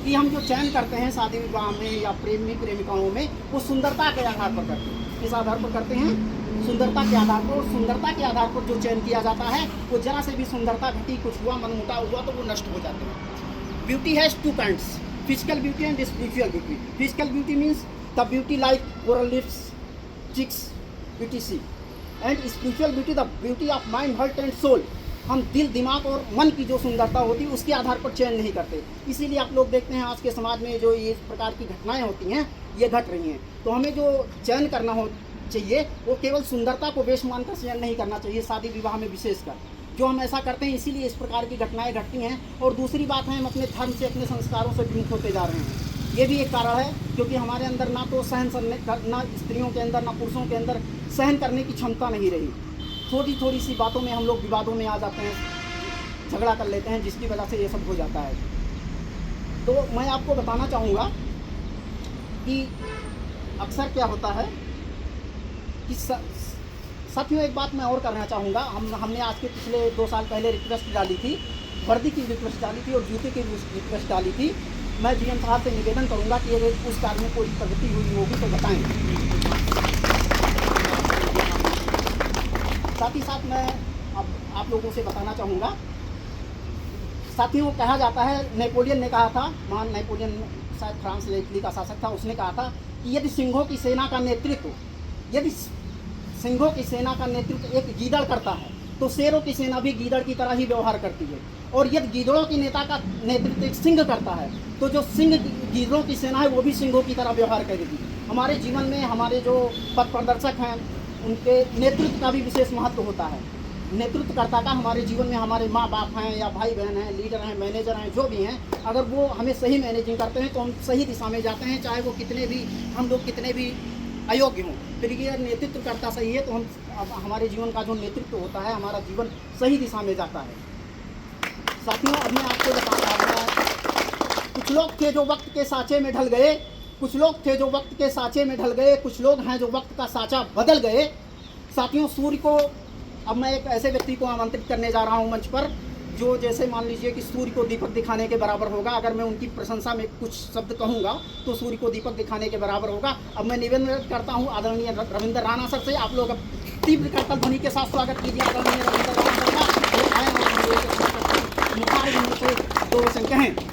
कि हम जो चयन करते हैं शादी विवाह में या प्रेमी प्रेमिकाओं में, वो सुंदरता के आधार पर करते हैं। किस आधार पर करते हैं? सुंदरता के आधार पर। सुंदरता के आधार पर जो चयन किया जाता है, वो जरा से भी सुंदरता घटी, कुछ हुआ, मनमुटाव हुआ तो वो नष्ट हो जाते हैं। Beauty has two kinds, physical beauty and spiritual beauty. Physical beauty means the beauty like coral lips, cheeks, beauty see, and spiritual beauty the beauty of mind, heart and soul. हम दिल, दिमाग और मन की जो सुंदरता होती है उसके आधार पर चयन नहीं करते। इसीलिए आप लोग देखते हैं आज के समाज में जो ये प्रकार की घटनाएं होती हैं, ये घट रही हैं। तो हमें जो चयन करना हो चाहिए वो केवल सुंदरता को बेश मानकर चयन नहीं करना चाहिए, शादी विवाह में विशेषकर। जो हम ऐसा करते हैं इसीलिए इस प्रकार की घटनाएं घटती हैं। और दूसरी बात है, हम अपने धर्म से, अपने संस्कारों से विमुख होते जा रहे हैं। ये भी एक कारण है, क्योंकि हमारे अंदर ना तो ना स्त्रियों के अंदर ना पुरुषों के अंदर सहन करने की क्षमता नहीं रही। थोड़ी थोड़ी सी बातों में हम लोग विवादों में आ जाते हैं, झगड़ा कर लेते हैं, जिसकी वजह से ये सब हो जाता है। तो मैं आपको बताना चाहूँगा कि अक्सर क्या होता है कि साथियों, एक बात मैं और करना चाहूँगा। हमने आज के पिछले 2 साल पहले रिक्वेस्ट डाली थी, वर्दी की रिक्वेस्ट डाली थी और जूते की रिक्वेस्ट डाली थी। मैं जीएम साहब से निवेदन करूँगा कि अगर उस कार्य में कोई प्रगति हुई होगी तो बताएँ। साथ ही साथ मैं अब आप लोगों से बताना चाहूँगा, साथियों, कहा जाता है, नेपोलियन ने कहा था, महान नेपोलियन, शायद फ्रांस या इटली का शासक था, उसने कहा था कि यदि सिंहों की सेना का नेतृत्व एक गीदड़ करता है तो शेरों की सेना भी गीदड़ की तरह ही व्यवहार करती है। और यदि गीदड़ों की नेता का नेतृत्व एक सिंह करता है तो जो सिंह गीदड़ों की सेना है वो भी सिंहों की तरह व्यवहार करेगी। हमारे जीवन में हमारे जो पथ प्रदर्शक हैं उनके नेतृत्व का भी विशेष महत्व होता है। नेतृत्वकर्ता का हमारे जीवन में, हमारे माँ बाप हैं या भाई बहन हैं, लीडर हैं, मैनेजर हैं, जो भी हैं, अगर वो हमें सही मैनेजिंग करते हैं तो हम सही दिशा में जाते हैं, चाहे वो हम लोग कितने भी अयोग्य हों। फिर ये नेतृत्वकर्ता सही है तो हमारे जीवन का जो नेतृत्व होता है, हमारा जीवन सही दिशा में जाता है। साथियों, अब मैं आपको बताऊँगा, कुछ लोग थे जो वक्त के साँचे में ढल गए, कुछ लोग थे जो वक्त के साँचे में ढल गए, कुछ लोग हैं जो वक्त का साँचा बदल गए। साथियों, सूर्य को, अब मैं एक ऐसे व्यक्ति को आमंत्रित करने जा रहा हूं मंच पर, जो जैसे मान लीजिए कि सूर्य को दीपक दिखाने के बराबर होगा। अगर मैं उनकी प्रशंसा में कुछ शब्द कहूँगा तो सूर्य को दीपक दिखाने के बराबर होगा। अब मैं निवेदन करता हूँ आदरणीय रविंद्र राणा सर से, आप लोग तीव्र करतल ध्वनि के साथ स्वागत कीजिए आदरणीय रविंद्र राणा सर का। 2 वचन कहें।